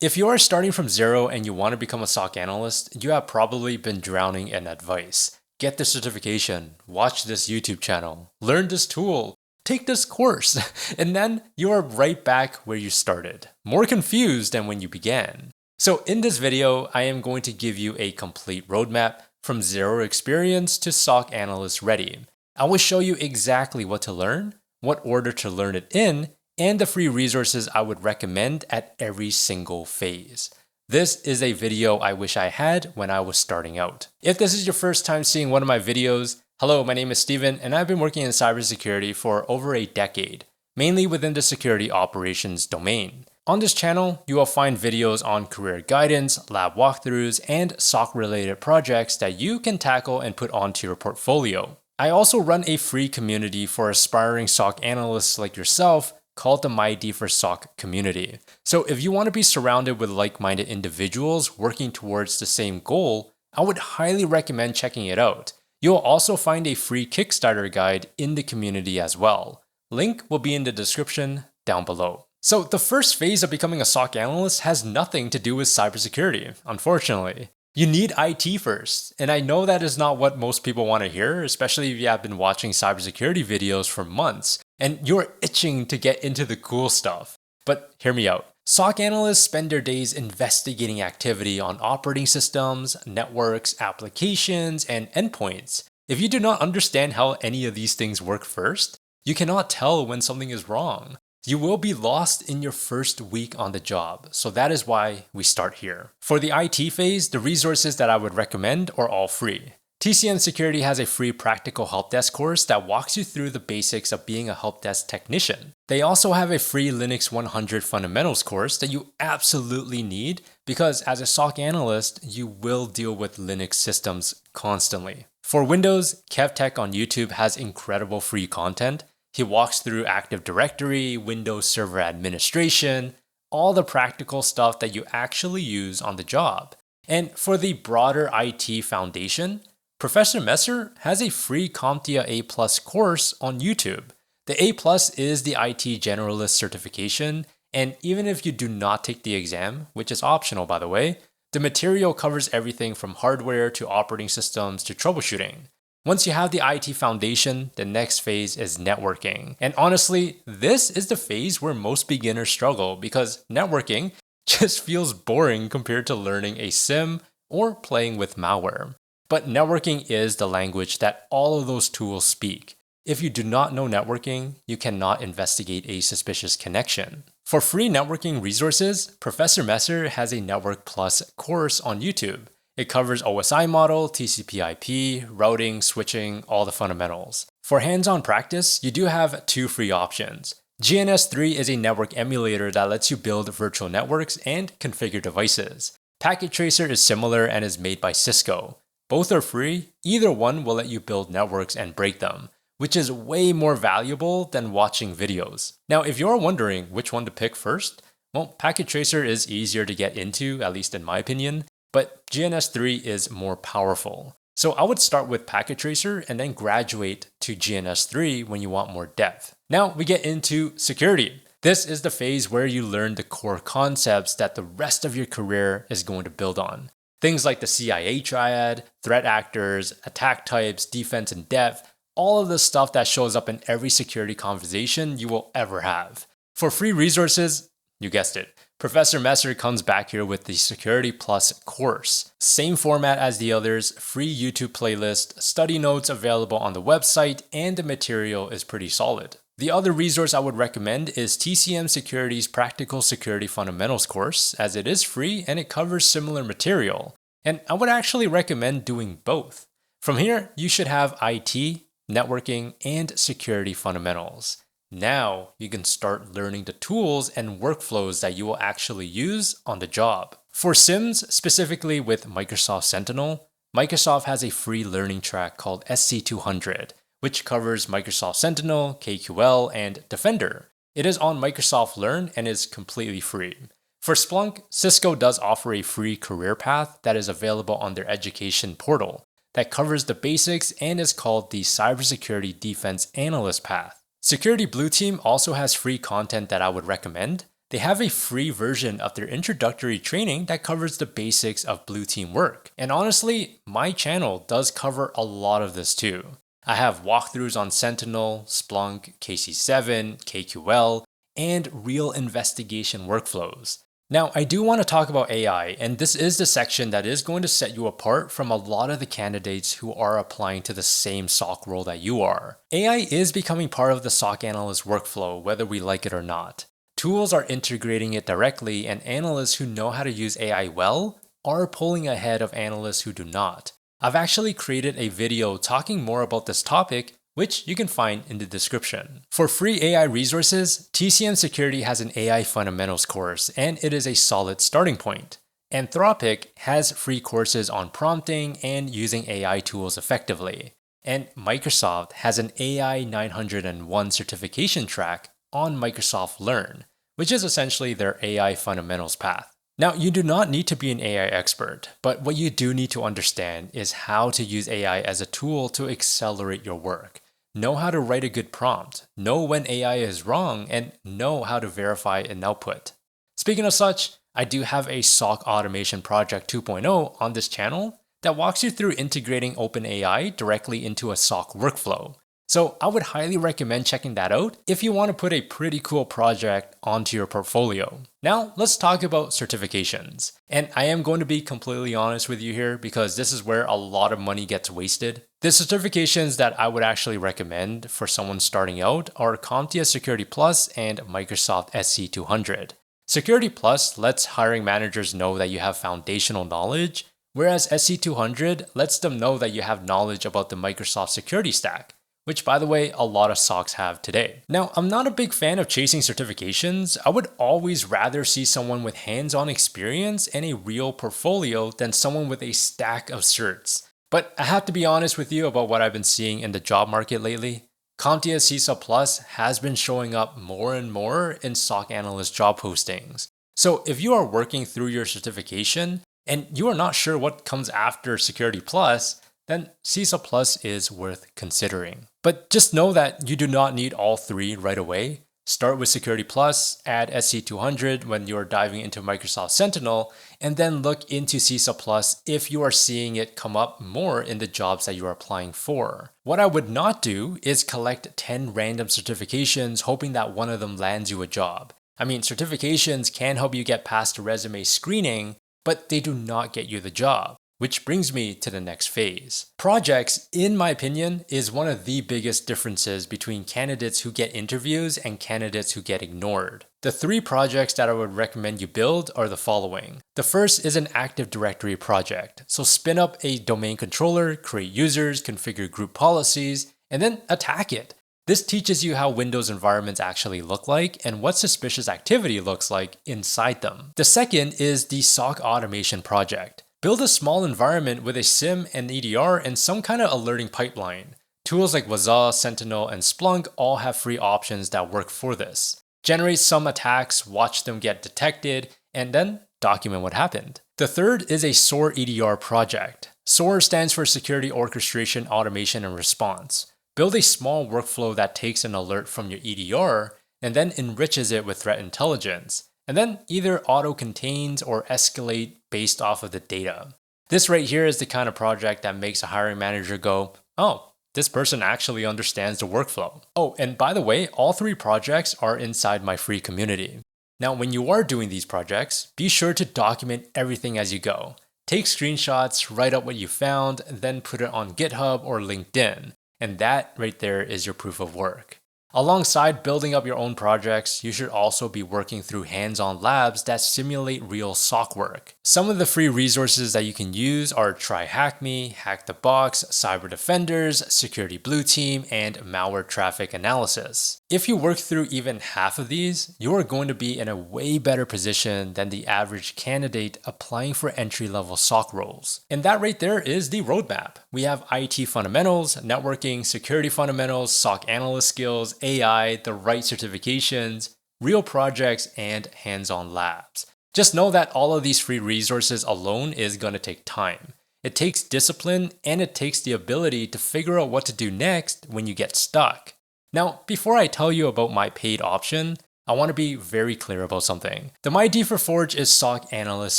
If you are starting from zero and you want to become a SOC analyst, you have probably been drowning in advice. Get the certification, watch this YouTube channel, learn this tool, take this course, and then you are right back where you started, more confused than when you began. So in this video, I am going to give you a complete roadmap from zero experience to SOC analyst ready. I will show you exactly what to learn, what order to learn it in, and the free resources I would recommend at every single phase. This is a video I wish I had when I was starting out. If this is your first time seeing one of my videos, hello, my name is Steven, and I've been working in cybersecurity for over a decade, mainly within the security operations domain. On this channel, you will find videos on career guidance, lab walkthroughs, and SOC-related projects that you can tackle and put onto your portfolio. I also run a free community for aspiring SOC analysts like yourself called the MyD4SOC community. So if you want to be surrounded with like-minded individuals working towards the same goal, I would highly recommend checking it out. You'll also find a free Kickstarter guide in the community as well. Link will be in the description down below. So the first phase of becoming a SOC analyst has nothing to do with cybersecurity, unfortunately. You need IT first, and I know that is not what most people want to hear, especially if you have been watching cybersecurity videos for months, and you're itching to get into the cool stuff. But hear me out. SOC analysts spend their days investigating activity on operating systems, networks, applications, and endpoints. If you do not understand how any of these things work first, you cannot tell when something is wrong. You will be lost in your first week on the job, so that is why we start here. For the IT phase, the resources that I would recommend are all free. TCM Security has a free practical help desk course that walks you through the basics of being a help desk technician. They also have a free Linux 100 fundamentals course that you absolutely need because as a SOC analyst, you will deal with Linux systems constantly. For Windows, KevTech on YouTube has incredible free content. He walks through Active Directory, Windows Server Administration, all the practical stuff that you actually use on the job. And for the broader IT foundation, Professor Messer has a free CompTIA A+ course on YouTube. The A+ is the IT Generalist certification, and even if you do not take the exam, which is optional by the way, the material covers everything from hardware to operating systems to troubleshooting. Once you have the IT foundation, the next phase is networking. And honestly, this is the phase where most beginners struggle because networking just feels boring compared to learning a SIM or playing with malware. But networking is the language that all of those tools speak. If you do not know networking, you cannot investigate a suspicious connection. For free networking resources, Professor Messer has a Network Plus course on YouTube. It covers OSI model, TCP/IP, routing, switching, all the fundamentals. For hands-on practice, you do have two free options. GNS3 is a network emulator that lets you build virtual networks and configure devices. Packet Tracer is similar and is made by Cisco. Both are free, either one will let you build networks and break them, which is way more valuable than watching videos. Now, if you're wondering which one to pick first, well, Packet Tracer is easier to get into, at least in my opinion. But GNS3 is more powerful. So I would start with Packet Tracer and then graduate to GNS3 when you want more depth. Now we get into security. This is the phase where you learn the core concepts that the rest of your career is going to build on. Things like the CIA triad, threat actors, attack types, defense in depth, all of the stuff that shows up in every security conversation you will ever have. For free resources, you guessed it, Professor Messer comes back here with the Security Plus course. Same format as the others, free YouTube playlist, study notes available on the website, and the material is pretty solid. The other resource I would recommend is TCM Security's Practical Security Fundamentals course, as it is free and it covers similar material. And I would actually recommend doing both. From here, you should have IT, networking, and security fundamentals. Now you can start learning the tools and workflows that you will actually use on the job. For SIMs, specifically with Microsoft Sentinel, Microsoft has a free learning track called SC200, which covers Microsoft Sentinel, KQL, and Defender. It is on Microsoft Learn and is completely free. For Splunk, Cisco does offer a free career path that is available on their education portal that covers the basics and is called the Cybersecurity Defense Analyst path. Security Blue Team also has free content that I would recommend. They have a free version of their introductory training that covers the basics of blue team work. And honestly, my channel does cover a lot of this too. I have walkthroughs on Sentinel, Splunk, KC7, KQL, and real investigation workflows. Now, I do want to talk about AI, and this is the section that is going to set you apart from a lot of the candidates who are applying to the same SOC role that you are. AI is becoming part of the SOC analyst workflow, whether we like it or not. Tools are integrating it directly, and analysts who know how to use AI well are pulling ahead of analysts who do not. I've actually created a video talking more about this topic, which you can find in the description. For free AI resources, TCM Security has an AI Fundamentals course, and it is a solid starting point. Anthropic has free courses on prompting and using AI tools effectively. And Microsoft has an AI 901 certification track on Microsoft Learn, which is essentially their AI fundamentals path. Now, you do not need to be an AI expert, but what you do need to understand is how to use AI as a tool to accelerate your work. Know how to write a good prompt, know when AI is wrong, and know how to verify an output. Speaking of such, I do have a SOC Automation Project 2.0 on this channel that walks you through integrating OpenAI directly into a SOC workflow. So I would highly recommend checking that out if you want to put a pretty cool project onto your portfolio. Now let's talk about certifications. And I am going to be completely honest with you here because this is where a lot of money gets wasted. The certifications that I would actually recommend for someone starting out are CompTIA Security Plus and Microsoft SC200. Security Plus lets hiring managers know that you have foundational knowledge, whereas SC200 lets them know that you have knowledge about the Microsoft security stack, which by the way, a lot of SOCs have today. Now, I'm not a big fan of chasing certifications. I would always rather see someone with hands-on experience and a real portfolio than someone with a stack of certs. But I have to be honest with you about what I've been seeing in the job market lately. CompTIA CISA Plus has been showing up more and more in SOC analyst job postings. So if you are working through your certification and you are not sure what comes after Security Plus, then CISA Plus is worth considering. But just know that you do not need all three right away. Start with Security Plus, add SC200 when you are diving into Microsoft Sentinel, and then look into CISA Plus if you are seeing it come up more in the jobs that you are applying for. What I would not do is collect 10 random certifications hoping that one of them lands you a job. I mean, certifications can help you get past the resume screening, but they do not get you the job. Which brings me to the next phase. Projects, in my opinion, is one of the biggest differences between candidates who get interviews and candidates who get ignored. The 3 projects that I would recommend you build are the following. The first is an Active Directory project. So spin up a domain controller, create users, configure group policies, and then attack it. This teaches you how Windows environments actually look like and what suspicious activity looks like inside them. The second is the SOC Automation project. Build a small environment with a SIM and EDR and some kind of alerting pipeline. Tools like Waza, Sentinel, and Splunk all have free options that work for this. Generate some attacks, watch them get detected, and then document what happened. The third is a SOAR EDR project. SOAR stands for Security Orchestration, Automation, and Response. Build a small workflow that takes an alert from your EDR and then enriches it with threat intelligence, and then either auto-contains or escalate based off of the data. This right here is the kind of project that makes a hiring manager go, oh, this person actually understands the workflow. Oh, and by the way, all 3 projects are inside my free community. Now, when you are doing these projects, be sure to document everything as you go. Take screenshots, write up what you found, then put it on GitHub or LinkedIn. And that right there is your proof of work. Alongside building up your own projects, you should also be working through hands-on labs that simulate real SOC work. Some of the free resources that you can use are TryHackMe, Hack the Box, Cyber Defenders, Security Blue Team, and Malware Traffic Analysis. If you work through even half of these, you are going to be in a way better position than the average candidate applying for entry-level SOC roles. And that right there is the roadmap. We have IT fundamentals, networking, security fundamentals, SOC analyst skills, AI, the right certifications, real projects, and hands-on labs. Just know that all of these free resources alone is going to take time. It takes discipline and it takes the ability to figure out what to do next when you get stuck. Now, before I tell you about my paid option, I want to be very clear about something. The MyD for Forge is SOC Analyst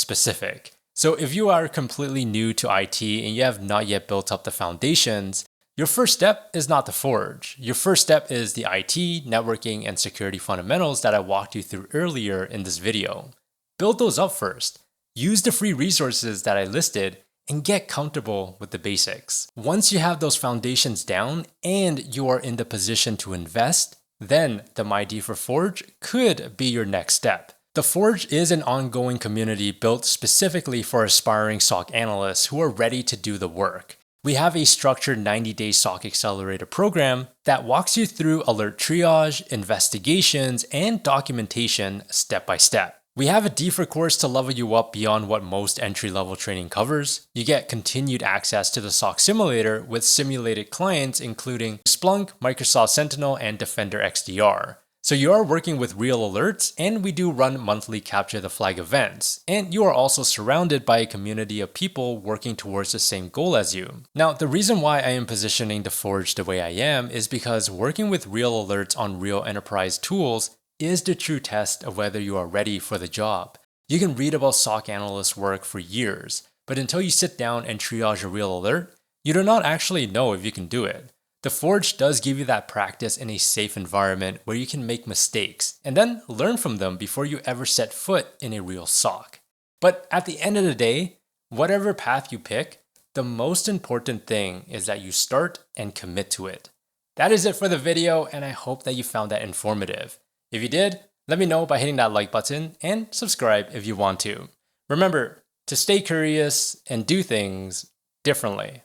specific. So if you are completely new to IT and you have not yet built up the foundations, your first step is not the Forge. Your first step is the IT, networking, and security fundamentals that I walked you through earlier in this video. Build those up first. Use the free resources that I listed and get comfortable with the basics. Once you have those foundations down and you are in the position to invest, then the MyD for Forge could be your next step. The Forge is an ongoing community built specifically for aspiring SOC analysts who are ready to do the work. We have a structured 90-day SOC Accelerator program that walks you through alert triage, investigations, and documentation step by step. We have a deeper course to level you up beyond what most entry-level training covers. You get continued access to the SOC simulator with simulated clients including Splunk, Microsoft Sentinel, and Defender XDR. So you are working with real alerts, and we do run monthly Capture the Flag events. And you are also surrounded by a community of people working towards the same goal as you. Now, the reason why I am positioning the Forge the way I am is because working with real alerts on real enterprise tools is the true test of whether you are ready for the job. You can read about SOC analyst work for years, but until you sit down and triage a real alert, you do not actually know if you can do it. The Forge does give you that practice in a safe environment where you can make mistakes and then learn from them before you ever set foot in a real SOC. But at the end of the day, whatever path you pick, the most important thing is that you start and commit to it. That is it for the video, and I hope that you found that informative. If you did, let me know by hitting that like button and subscribe if you want to. Remember to stay curious and do things differently.